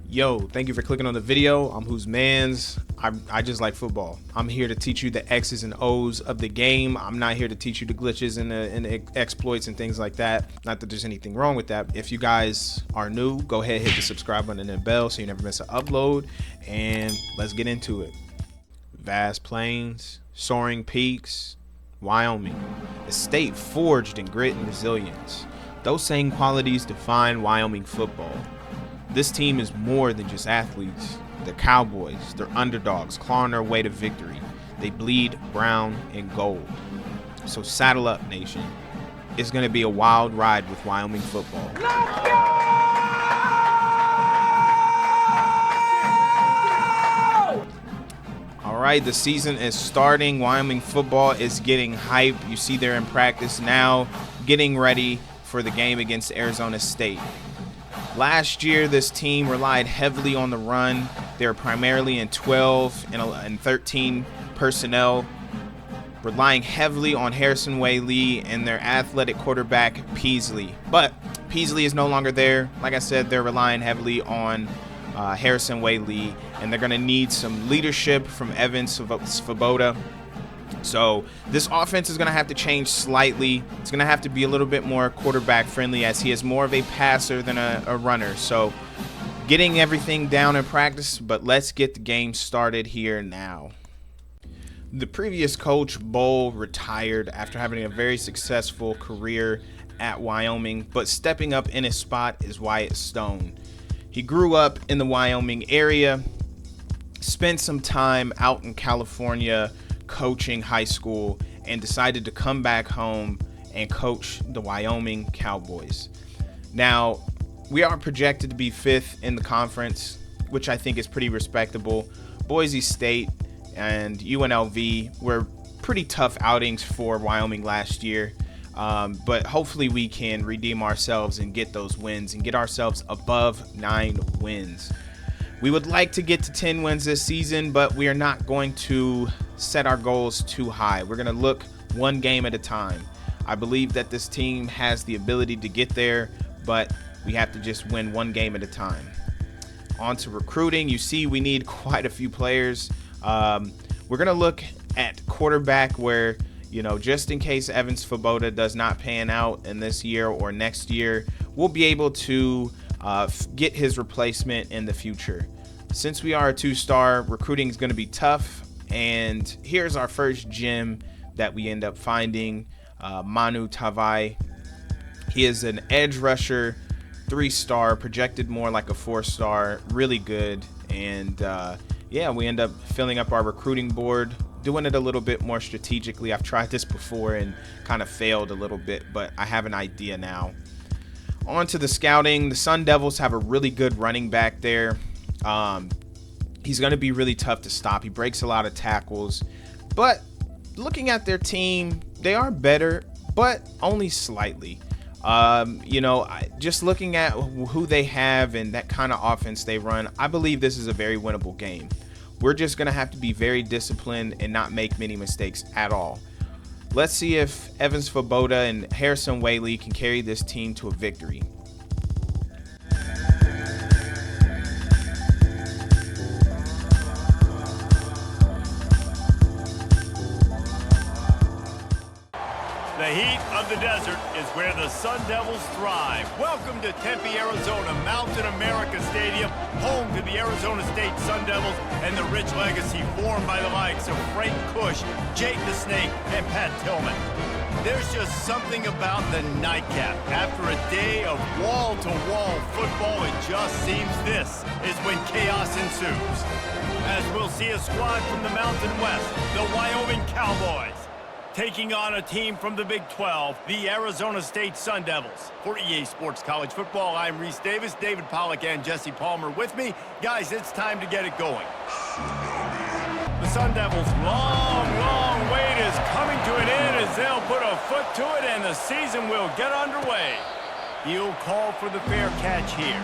Yo, thank you for clicking on the video. I'm Who's Mans. I just like football. I'm here to teach you the X's and O's of the game. I'm not here to teach you the glitches and the exploits and things like that. Not that there's anything wrong with that. If you guys are new, go ahead, hit the subscribe button and the bell so you never miss an upload. And let's get into it. Vast plains, soaring peaks, Wyoming. A state forged in grit and resilience. Those same qualities define Wyoming football. This team is more than just athletes. They're cowboys. They're underdogs, clawing their way to victory. They bleed brown and gold. So saddle up, nation. It's going to be a wild ride with Wyoming football. Let's go! All right, the season is starting. Wyoming football is getting hype. You see they're in practice now, getting ready for the game against Arizona State. Last year, this team relied heavily on the run. They were primarily in 12 and 13 personnel, relying heavily on Harrison Way-Lee and their athletic quarterback, Peasley. But Peasley is no longer there. Like I said, they're relying heavily on Harrison Way-Lee, and they're going to need some leadership from Evan Svoboda. So this offense is going to have to change slightly. It's going to have to be a little bit more quarterback friendly, as he is more of a passer than a runner. So getting everything down in practice, but let's get the game started here now. The previous coach, Bull, retired after having a very successful career at Wyoming, but stepping up in his spot is Wyatt Stone. He grew up in the Wyoming area, spent some time out in California coaching high school, and decided to come back home and coach the Wyoming Cowboys. Now, we are projected to be 5th in the conference, which I think is pretty respectable. Boise State and UNLV were pretty tough outings for Wyoming last year, but hopefully we can redeem ourselves and get those wins and get ourselves above 9 wins. We would like to get to 10 wins this season, but we are not going to set our goals too high. We're going to look one game at a time. I believe that this team has the ability to get there, but we have to just win one game at a time. On to recruiting. You see, we need quite a few players. We're going to look at quarterback where, just in case Evan Svoboda does not pan out in this year or next year, we'll be able to get his replacement in the future. Since we are a 2-star, recruiting is going to be tough. And here's our first gem that we end up finding, Manu Tavai. He is an edge rusher, 3-star, projected more like a 4-star, really good. And we end up filling up our recruiting board, doing it a little bit more strategically. I've tried this before and kind of failed a little bit, but I have an idea now. On to the scouting. The Sun Devils have a really good running back there. He's going to be really tough to stop. He breaks a lot of tackles. But looking at their team, they are better, but only slightly. Just looking at who they have and that kind of offense they run, I believe this is a very winnable game. We're just going to have to be very disciplined and not make many mistakes at all. Let's see if Evan Svoboda and Harrison Way-Lee can carry this team to a victory. The heat of the desert is where the Sun Devils thrive. Welcome to Tempe, Arizona, Mountain America Stadium, home to the Arizona State Sun Devils and the rich legacy formed by the likes of Frank Kush, Jake the Snake, and Pat Tillman. There's just something about the nightcap. After a day of wall-to-wall football, it just seems this is when chaos ensues. As we'll see a squad from the Mountain West, the Wyoming Cowboys, taking on a team from the Big 12, the Arizona State Sun Devils. For EA Sports College Football, I'm Reese Davis, David Pollack, and Jesse Palmer with me. Guys, it's time to get it going. The Sun Devils' long wait is coming to an end as they'll put a foot to it and the season will get underway. He'll call for the fair catch here.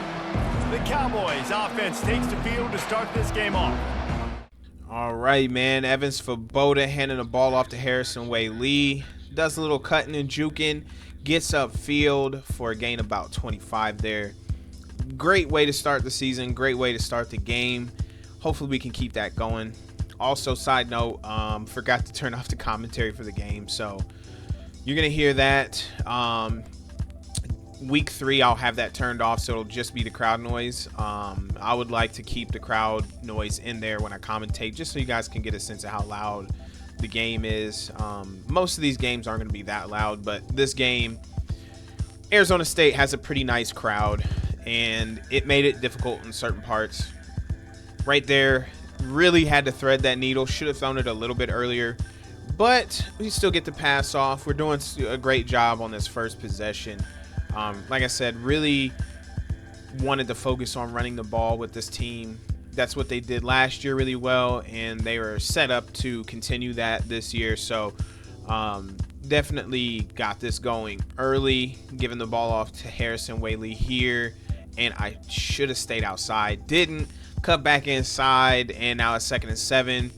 The Cowboys offense takes the field to start this game off. All right, man. Evan Svoboda handing the ball off to Harrison Way-Lee. does a little cutting and juking, gets upfield for a gain about 25 there. Great way to start the season, great way to start the game. Hopefully we can keep that going. Also, side note, forgot to turn off the commentary for the game, so you're gonna hear that. Week 3, I'll have that turned off, so it'll just be the crowd noise. I would like to keep the crowd noise in there when I commentate, just so you guys can get a sense of how loud the game is. Most of these games aren't going to be that loud, but this game, Arizona State has a pretty nice crowd, and it made it difficult in certain parts. Right there, really had to thread that needle. Should have thrown it a little bit earlier, but we still get the pass off. We're doing a great job on this first possession. Like I said, really wanted to focus on running the ball with this team. That's what they did last year really well, and they were set up to continue that this year. So definitely got this going early, giving the ball off to Harrison Whaley here, and I should have stayed outside. Didn't. Cut back inside, and now it's 2nd and 7.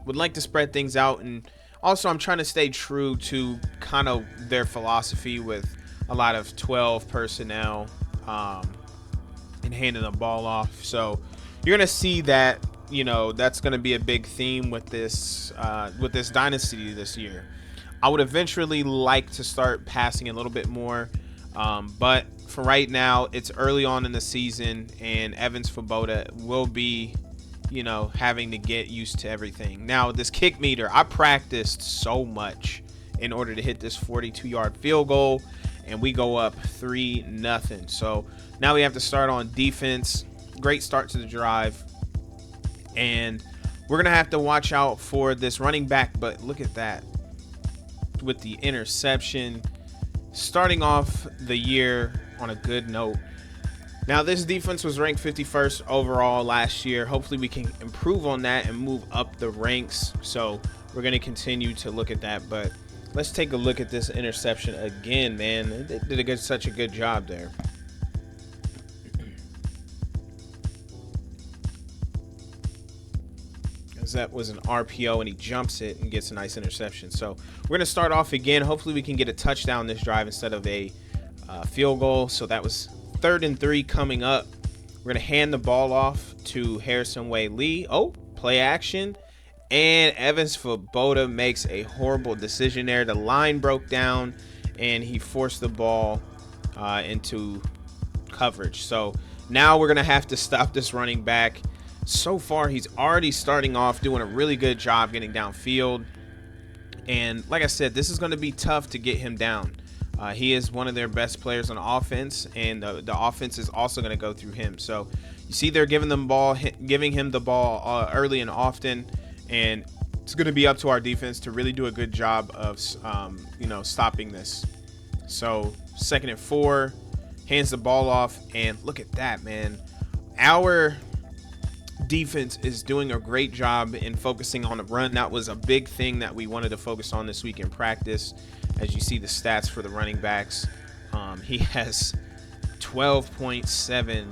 Would like to spread things out, and also I'm trying to stay true to kind of their philosophy with a lot of 12 personnel and handing the ball off. So you're gonna see that, you know, that's gonna be a big theme with this dynasty this year. I would eventually like to start passing a little bit more, but for right now, it's early on in the season, and Evans Svoboda will be, you know, having to get used to everything. Now, this kick meter, I practiced so much in order to hit this 42-yard field goal, and we go up 3-0. So now we have to start on defense. Great start to the drive, and we're gonna have to watch out for this running back. But look at that with the interception, starting off the year on a good note. Now, this defense was ranked 51st overall last year. Hopefully we can improve on that and move up the ranks. So we're going to continue to look at that. But let's take a look at this interception again, man. They did such a good job there. As that was an RPO, and he jumps it and gets a nice interception. So we're going to start off again. Hopefully we can get a touchdown this drive instead of a field goal. So that was 3rd and 3 coming up. We're going to hand the ball off to Harrison Whaley. Oh, play action. And Evans Svoboda makes a horrible decision there. The line broke down, and he forced the ball into coverage. So now we're going to have to stop this running back. So far, he's already starting off doing a really good job getting downfield. And like I said, this is going to be tough to get him down. He is one of their best players on offense, and the offense is also going to go through him. So you see they're giving him the ball early and often, and it's going to be up to our defense to really do a good job of stopping this. So 2nd and 4, hands the ball off, and look at that, man. Our defense is doing a great job in focusing on the run. That was a big thing that we wanted to focus on this week in practice. As you see the stats for the running backs, he has 12.7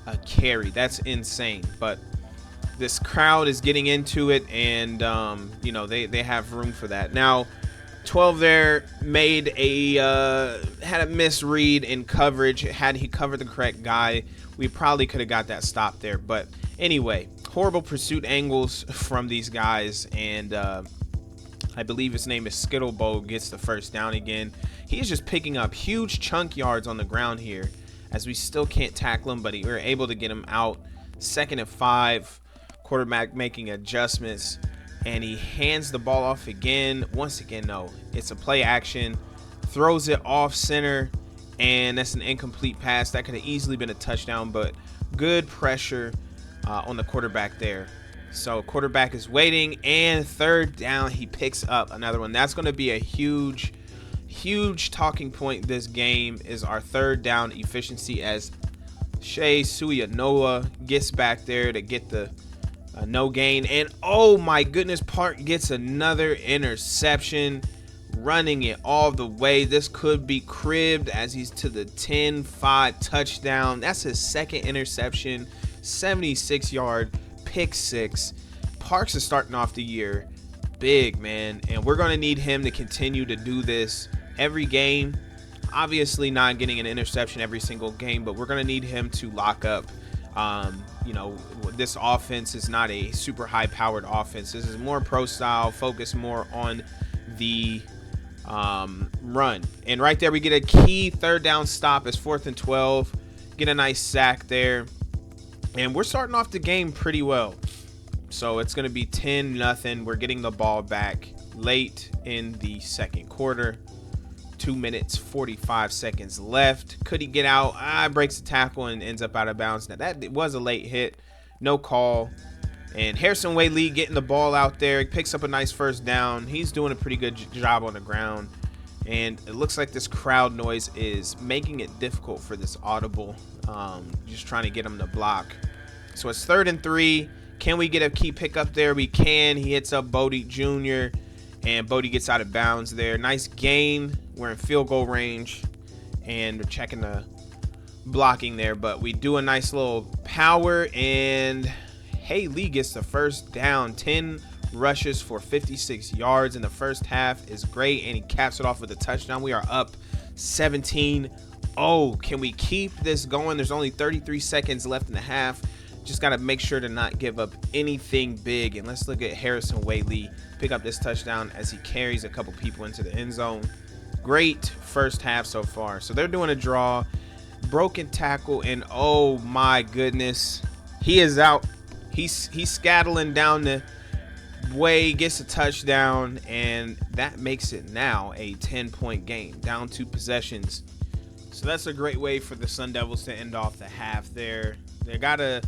a carry. That's insane. But this crowd is getting into it, and they have room for that. Now, 12 there had a misread in coverage. Had he covered the correct guy, we probably could have got that stop there. But anyway, horrible pursuit angles from these guys, and I believe his name is Skittlebow, gets the first down again. He's just picking up huge chunk yards on the ground here, as we still can't tackle him, but we were able to get him out. 2nd and 5, quarterback making adjustments, and he hands the ball off again. Once again, no, it's a play action, throws it off center, and that's an incomplete pass. That could have easily been a touchdown, but good pressure on the quarterback there. So quarterback is waiting, and 3rd down, he picks up another one. That's going to be a huge talking point this game, is our 3rd down efficiency, as Shea Suyanoa gets back there to get the no gain. And oh my goodness, Park gets another interception, running it all the way. This could be cribbed, as he's to the 10-5 touchdown. That's his 2nd interception, 76-yard pick 6. Parks is starting off the year big, man. And we're going to need him to continue to do this every game. Obviously not getting an interception every single game, but we're going to need him to lock up. This offense is not a super high-powered offense. This is more pro-style, focus more on the run. And right there we get a key third down stop. It's 4th and 12. Get a nice sack there. And we're starting off the game pretty well. So it's going to be 10-0. We're getting the ball back late in the second quarter. 2 minutes, 45 seconds left. Could he get out? Breaks the tackle and ends up out of bounds. Now, that was a late hit. No call. And Harrison Whaley getting the ball out there. He picks up a nice first down. He's doing a pretty good job on the ground. And it looks like this crowd noise is making it difficult for this audible. Just trying to get him to block. So it's 3rd and 3. Can we get a key pickup there? We can. He hits up Bodie Jr. And Bodie gets out of bounds there. Nice gain. We're in field goal range. And we're checking the blocking there. But we do a nice little power. And Haley gets the first down. 10 rushes for 56 yards in the first half is great. And he caps it off with a touchdown. We are up 17-0. Can we keep this going? There's only 33 seconds left in the half. Just got to make sure to not give up anything big. And let's look at Harrison Whaley pick up this touchdown as he carries a couple people into the end zone. Great first half so far. So they're doing a draw. Broken tackle. And oh my goodness. He is out. He's scattling down the way. Gets a touchdown. And that makes it now a 10-point game. Down 2 possessions. So that's a great way for the Sun Devils to end off the half there. They got to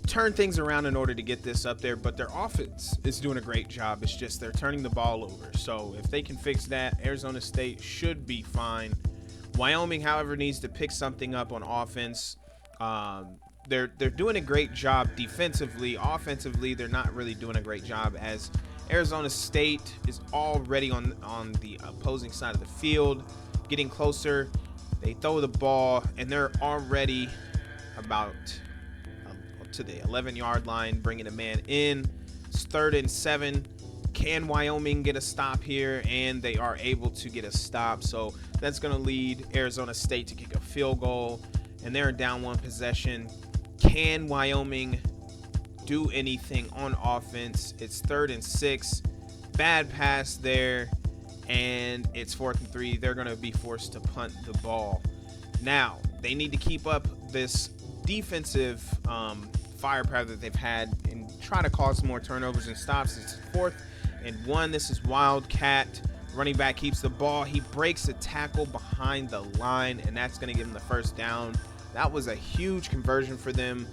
turn things around in order to get this up there, but their offense is doing a great job. It's just they're turning the ball over. So if they can fix that, Arizona State should be fine. Wyoming, however, needs to pick something up on offense. They're doing a great job defensively. Offensively, they're not really doing a great job, as Arizona State is already on the opposing side of the field, getting closer. They throw the ball, and they're already about to the 11-yard line, bringing a man in. It's 3rd and 7. Can Wyoming get a stop here? And they are able to get a stop. So that's going to lead Arizona State to kick a field goal. And they're down 1 possession. Can Wyoming do anything on offense? It's 3rd and 6. Bad pass there. And it's 4th and 3. They're going to be forced to punt the ball. Now, they need to keep up this defensive firepower that they've had and try to cause more turnovers and stops. It's 4th and 1. This is Wildcat. Running back keeps the ball. He breaks a tackle behind the line, and that's going to give him the first down. That was a huge conversion for them.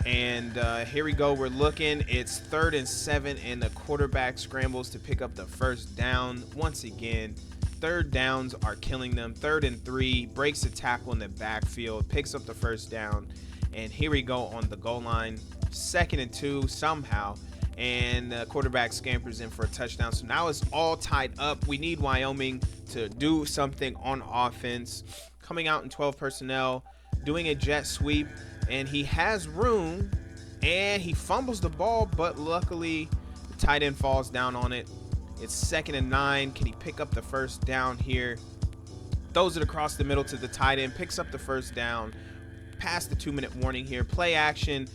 And here we go. We're looking. It's 3rd and 7, and the quarterback scrambles to pick up the first down. Once again, 3rd downs are killing them. 3rd and 3, breaks a tackle in the backfield, picks up the first down. And here we go on the goal line. 2nd and 2 somehow. And the quarterback scampers in for a touchdown. So now it's all tied up. We need Wyoming to do something on offense. Coming out in 12 personnel, doing a jet sweep. And he has room. And he fumbles the ball. But luckily, the tight end falls down on it. It's 2nd and 9. Can he pick up the first down here? Throws it across the middle to the tight end. Picks up the first down. Past the 2-minute warning here. Play action.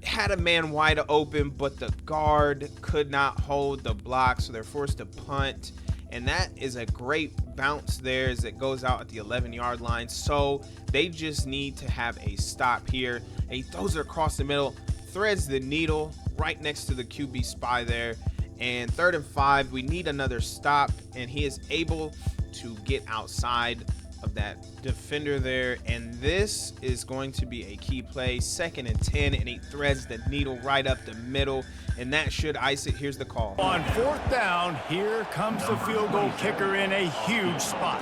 Had a man wide open, but the guard could not hold the block, so they're forced to punt. And that is a great bounce there as it goes out at the 11-yard line. So they just need to have a stop here. And he throws it across the middle, threads the needle right next to the QB spy there. And 3rd and 5, we need another stop, and he is able to get outside of that defender there, and this is going to be a key play. 2nd and 10, and he threads the needle right up the middle, and that should ice it. Here's the call. On 4th down, here comes the field goal kicker in a huge spot.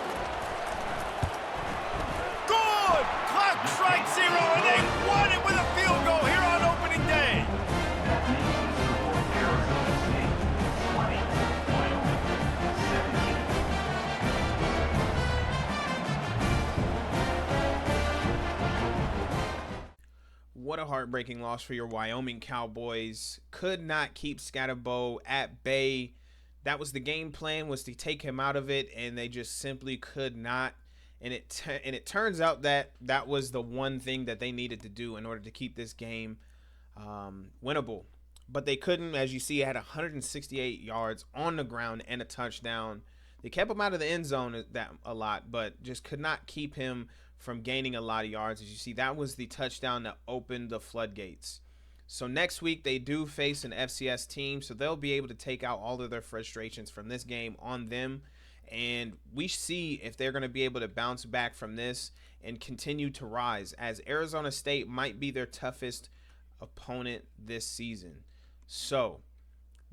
Good! Clock strikes 0, and they won it with a field goal here on opening day. What a heartbreaking loss for your Wyoming Cowboys. Could not keep Scatterbo at bay. That was the game plan, was to take him out of it, and they just simply could not. And it turns out that that was the one thing that they needed to do in order to keep this game winnable. But they couldn't. As you see, had 168 yards on the ground and a touchdown. They kept him out of the end zone a lot, but just could not keep him from gaining a lot of yards. As you see, that was the touchdown that opened the floodgates. So next week they do face an FCS team, so they'll be able to take out all of their frustrations from this game on them. And we see if they're going to be able to bounce back from this and continue to rise, as Arizona State might be their toughest opponent this season. So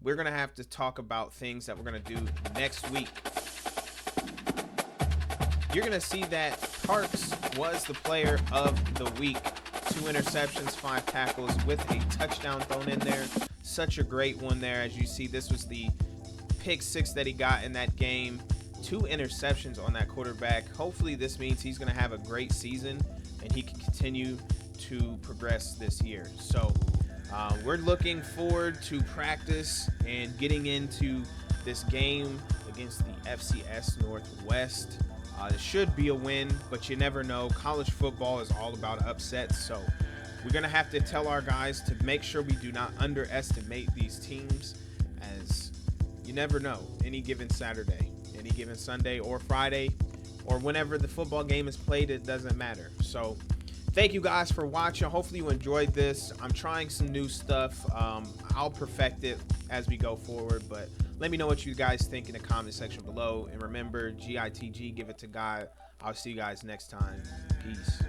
we're going to have to talk about things that we're going to do next week. You're going to see that Parks was the player of the week. 2 interceptions, 5 tackles with a touchdown thrown in there. Such a great one there. As you see, this was the pick 6 that he got in that game. 2 interceptions on that quarterback. Hopefully this means he's going to have a great season and he can continue to progress this year. So we're looking forward to practice and getting into this game against the FCS Northwest. It should be a win, but you never know. College football is all about upsets, so we're going to have to tell our guys to make sure we do not underestimate these teams, as you never know. Any given Saturday, any given Sunday or Friday, or whenever the football game is played, it doesn't matter. So thank you guys for watching. Hopefully you enjoyed this. I'm trying some new stuff. I'll perfect it as we go forward, but let me know what you guys think in the comment section below. And remember, GITG, give it to God. I'll see you guys next time. Peace.